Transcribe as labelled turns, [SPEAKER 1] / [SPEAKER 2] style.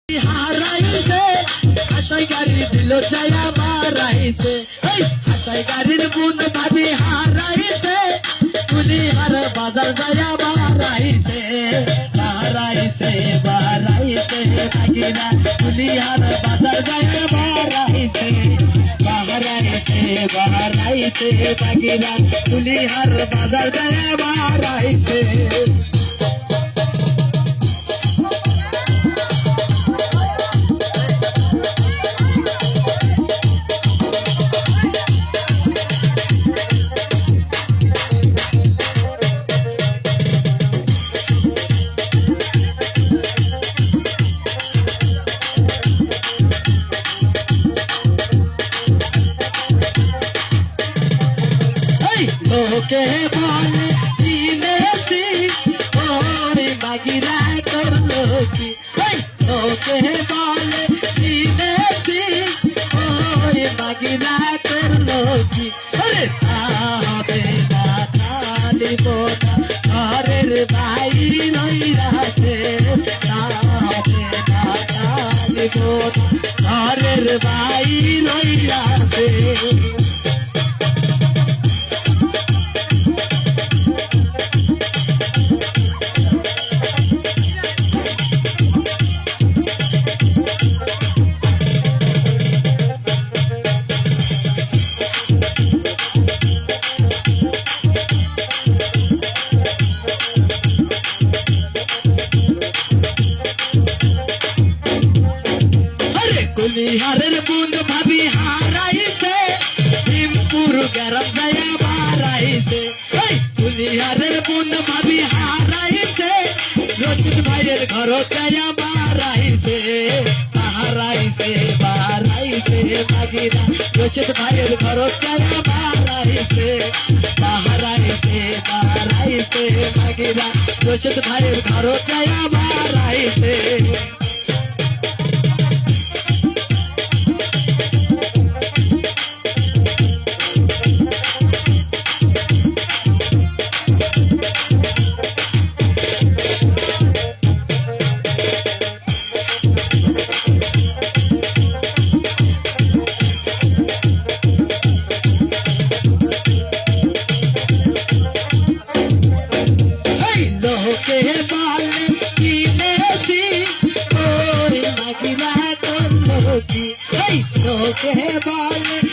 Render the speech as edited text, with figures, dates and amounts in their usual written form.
[SPEAKER 1] হারাইছে হাসাই গাড়ি দিল যায়া মারাইছে হাসাই গাড়ির বুন ভাবি হারাইছে কুলিহার বাজার যায়া মারাইছে হারাইছে বারাইছে ভাগিনা কুলিহার বাজার যায়া মারাইছে বারাইছে বারাইছে ভাগিনা কুলিহার বাজার যায়া মারাইছে ওকে বলে চিনেছি ওরে বাগিরা করলো কি ওকে বলে চিনেছি ওরে বাগিরা করলো কি ওরে তাবে না তালিব ঘরের ভাই রইরাছে তাবে না তালিব ঘরের ভাই রইরাছে কুলিহারের বুন ভাবি হারাইছে ভীমপুর গরম দয়া বারাইছে কুলিহারের বুন ভাবি হারাইছে রশিদ ভাইয়ের ঘর দয়া বারাইছে হারাইছে বারাইছে ভাগিনা রশিদ ভাইয়ের ঘর দয়া বারাইছে হারাইছে বারাইছে ভাগিনা রশিদ ভাইয়ের ঘর দয়া বারাইছে লোকে বলে কিনেছি ওরে বাগিরা করলো কি লোকে বলে